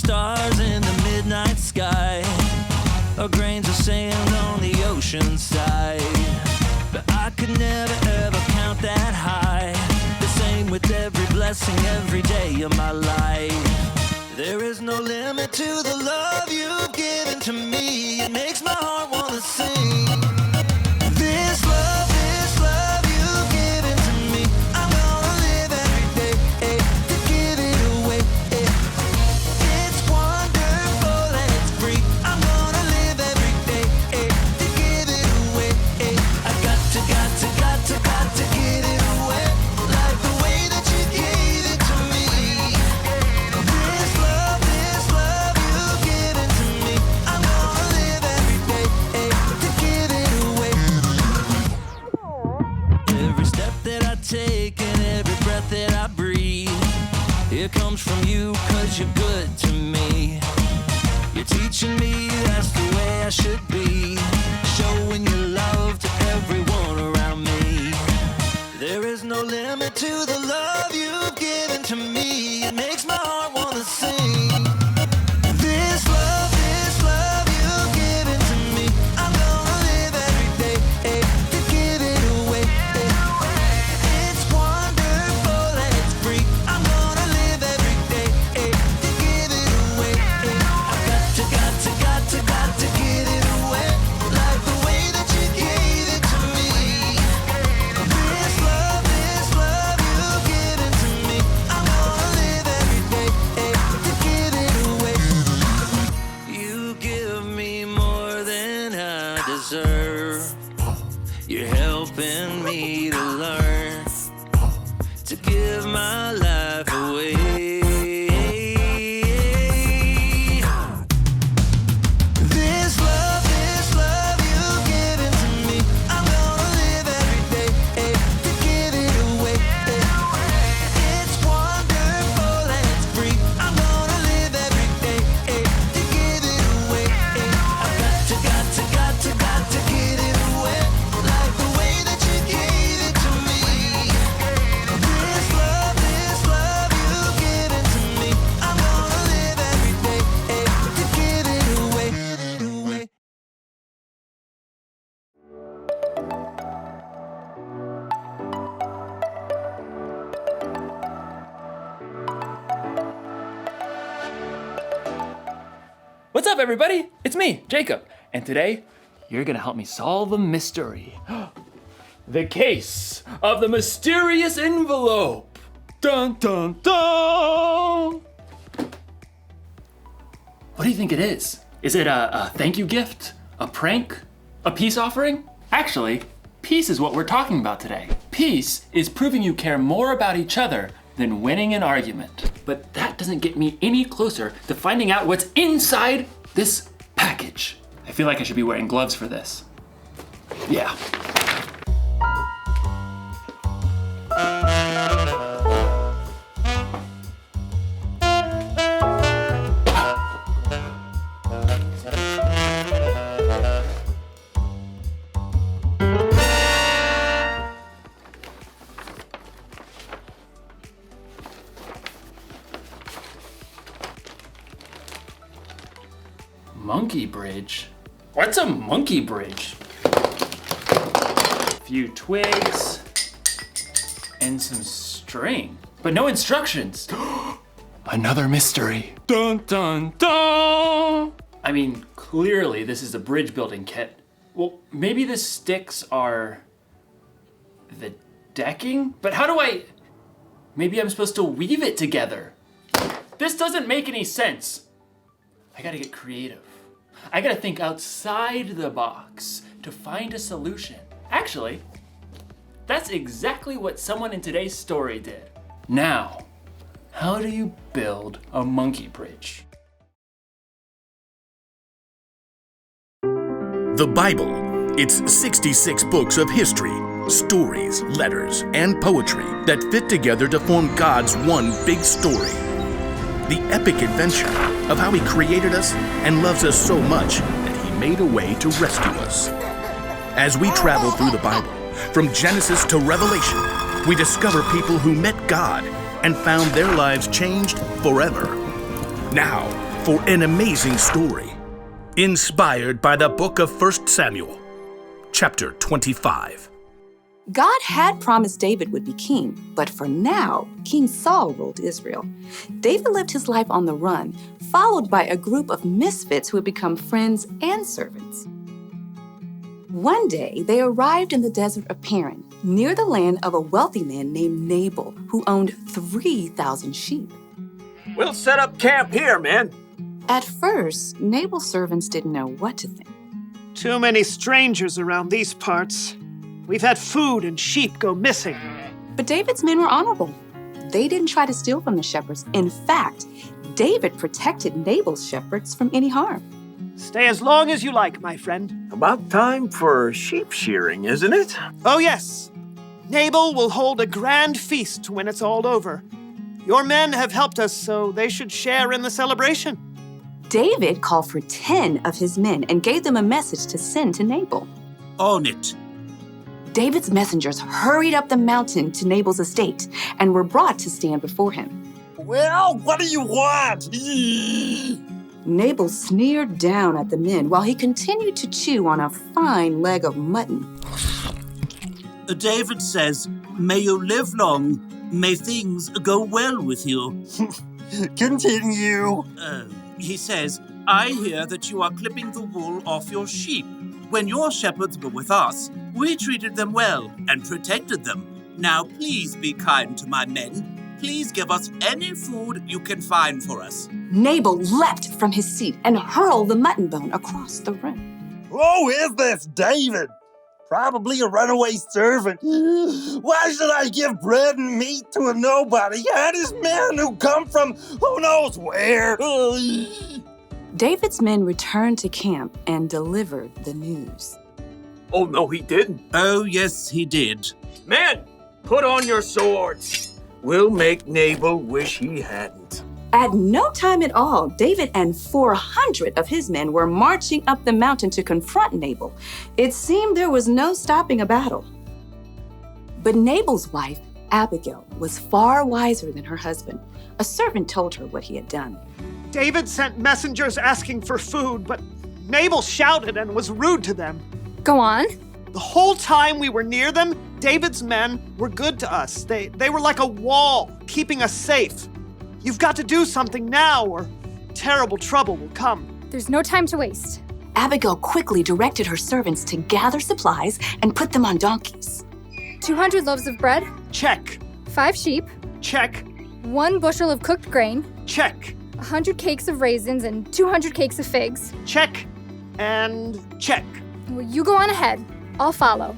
stars in the midnight sky, or grains of sand on the ocean side. But I could never ever count that high. The same with every blessing every day of my life. There is no limit to the love you've given to me. It makes my heart wanna sing. This love you've given to me, I'm gonna live every day to give it away. It's wonderful and it's free. I'm gonna live every day to give it away. I got to give it away, like the way that you gave it to me. This love you've given to me, I'm gonna live every day to give it away. Every step that I take and every breath that I breathe, it comes from you, 'cause you're good to me. You're teaching me that's the way I should be, showing your love to everyone around me. There is no limit to the love you've given to me. It makes my heart wanna sing. This love you've given to me, I'm gonna live every day to give it away. It's wonderful and it's free. I'm gonna live every day to give it away. I've got to give it away, like the way that you gave it to me. This love you've given to me, I'm gonna live every day to give it away. You give me more than I deserve. You're helping me to learn to give my life away. This love you've given to me, I'm gonna live every day to give it away. It's wonderful and it's free. I'm gonna live every day to give it away. I've got to give it away, like the way that you gave it to me. This love you've given to me, I'm gonna live every day to give it away. What's up, everybody? It's me, Jacob, and today you're gonna help me solve a mystery. The case of the mysterious envelope. Dun dun dun! What do you think it is? Is it a thank you gift? A prank? A peace offering? Actually, peace is what we're talking about today. Peace is proving you care more about each other than winning an argument. But that doesn't get me any closer to finding out what's inside this package. I feel like I should be wearing gloves for this. Yeah. Monkey bridge? What's a monkey bridge? A few twigs and some string, but no instructions. Another mystery. Dun dun dun! I mean, clearly this is a bridge building kit. Well, maybe the sticks are the decking? But how do maybe I'm supposed to weave it together. This doesn't make any sense. I gotta get creative. I gotta think outside the box to find a solution. Actually, that's exactly what someone in today's story did. Now, how do you build a monkey bridge? The Bible. It's 66 books of history, stories, letters, and poetry that fit together to form God's one big story. The epic adventure of how He created us and loves us so much that He made a way to rescue us. As we travel through the Bible, from Genesis to Revelation, we discover people who met God and found their lives changed forever. Now, for an amazing story inspired by the book of 1 Samuel, chapter 25. God had promised David would be king, but for now, King Saul ruled Israel. David lived his life on the run, followed by a group of misfits who had become friends and servants. One day, they arrived in the desert of Paran, near the land of a wealthy man named Nabal, who owned 3,000 sheep. We'll set up camp here, man. At first, Nabal's servants didn't know what to think. Too many strangers around these parts. We've had food and sheep go missing. But David's men were honorable. They didn't try to steal from the shepherds. In fact, David protected Nabal's shepherds from any harm. Stay as long as you like, my friend. About time for sheep shearing, isn't it? Oh, yes. Nabal will hold a grand feast when it's all over. Your men have helped us, so they should share in the celebration. David called for 10 of his men and gave them a message to send to Nabal. On it. David's messengers hurried up the mountain to Nabal's estate and were brought to stand before him. Well, what do you want? Nabal sneered down at the men while he continued to chew on a fine leg of mutton. David says, "May you live long. May things go well with you." Continue. He says, "I hear that you are clipping the wool off your sheep. When your shepherds were with us, we treated them well and protected them. Now please be kind to my men. Please give us any food you can find for us." Nabal leapt from his seat and hurled the mutton bone across the room. Who is this David? Probably a runaway servant. Why should I give bread and meat to a nobody? And his men who come from who knows where? David's men returned to camp and delivered the news. Oh, no, he didn't. Oh, yes, he did. Men, put on your swords. We'll make Nabal wish he hadn't. At no time at all, David and 400 of his men were marching up the mountain to confront Nabal. It seemed there was no stopping a battle. But Nabal's wife, Abigail, was far wiser than her husband. A servant told her what he had done. David sent messengers asking for food, but Nabal shouted and was rude to them. Go on. The whole time we were near them, David's men were good to us. They were like a wall, keeping us safe. You've got to do something now, or terrible trouble will come. There's no time to waste. Abigail quickly directed her servants to gather supplies and put them on donkeys. 200 loaves of bread, Check. 5 sheep, Check. 1 bushel of cooked grain, Check. 100 cakes of raisins, and 200 cakes of figs. Check. And check. Well, you go on ahead. I'll follow.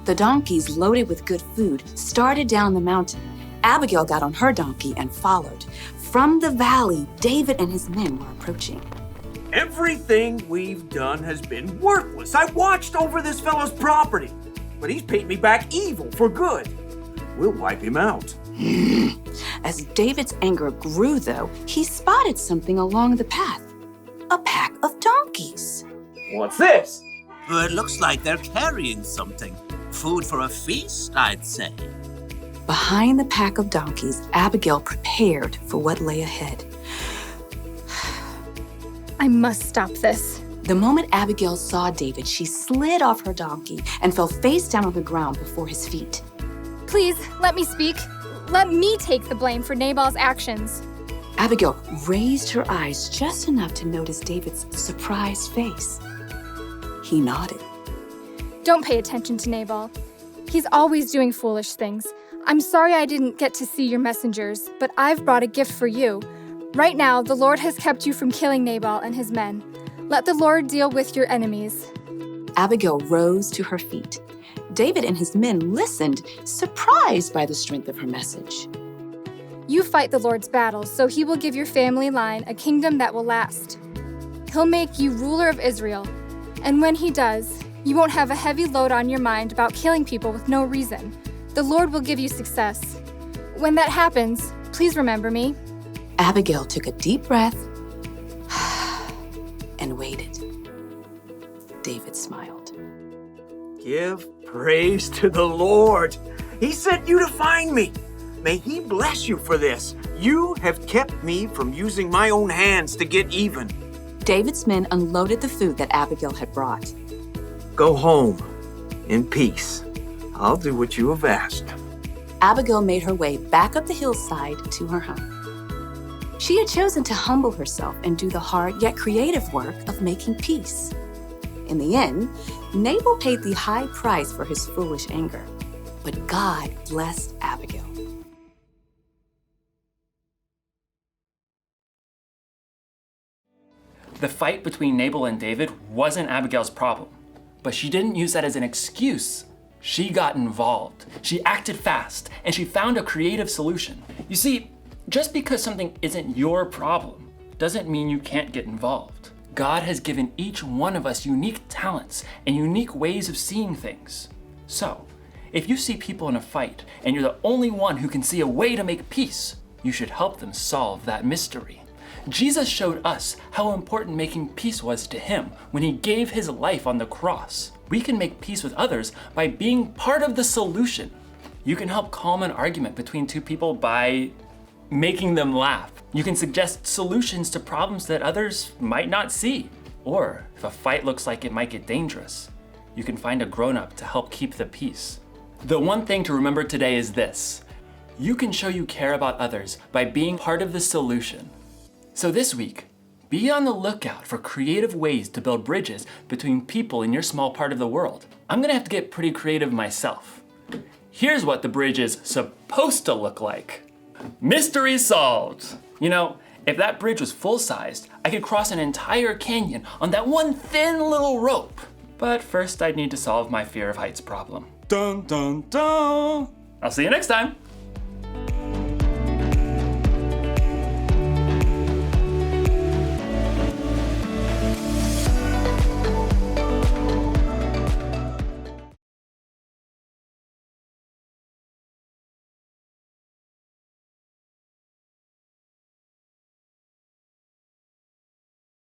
The donkeys, loaded with good food, started down the mountain. Abigail got on her donkey and followed. From the valley, David and his men were approaching. Everything we've done has been worthless. I watched over this fellow's property, but he's paid me back evil for good. We'll wipe him out. As David's anger grew, though, he spotted something along the path. A pack of donkeys. What's this? Well, it looks like they're carrying something. Food for a feast, I'd say. Behind the pack of donkeys, Abigail prepared for what lay ahead. I must stop this. The moment Abigail saw David, she slid off her donkey and fell face down on the ground before his feet. Please, let me speak. Let me take the blame for Nabal's actions. Abigail raised her eyes just enough to notice David's surprised face. He nodded. Don't pay attention to Nabal. He's always doing foolish things. I'm sorry I didn't get to see your messengers, but I've brought a gift for you. Right now, the Lord has kept you from killing Nabal and his men. Let the Lord deal with your enemies. Abigail rose to her feet. David and his men listened, surprised by the strength of her message. You fight the Lord's battles, so he will give your family line a kingdom that will last. He'll make you ruler of Israel. And when he does, you won't have a heavy load on your mind about killing people with no reason. The Lord will give you success. When that happens, please remember me. Abigail took a deep breath and waited. David smiled. Give praise to the Lord. He sent you to find me. May he bless you for this. You have kept me from using my own hands to get even. David's men unloaded the food that Abigail had brought. Go home in peace. I'll do what you have asked. Abigail made her way back up the hillside to her home. She had chosen to humble herself and do the hard yet creative work of making peace. In the end, Nabal paid the high price for his foolish anger, but God blessed Abigail. The fight between Nabal and David wasn't Abigail's problem, but she didn't use that as an excuse. She got involved. She acted fast, and she found a creative solution. You see, just because something isn't your problem doesn't mean you can't get involved. God has given each one of us unique talents and unique ways of seeing things. So, if you see people in a fight and you're the only one who can see a way to make peace, you should help them solve that mystery. Jesus showed us how important making peace was to him when he gave his life on the cross. We can make peace with others by being part of the solution. You can help calm an argument between two people by making them laugh. You can suggest solutions to problems that others might not see. Or if a fight looks like it might get dangerous, you can find a grown-up to help keep the peace. The one thing to remember today is this: you can show you care about others by being part of the solution. So this week, be on the lookout for creative ways to build bridges between people in your small part of the world. I'm gonna have to get pretty creative myself. Here's what the bridge is supposed to look like. Mystery solved. You know, if that bridge was full-sized, I could cross an entire canyon on that one thin little rope. But first I'd need to solve my fear of heights problem. Dun dun dun! I'll see you next time.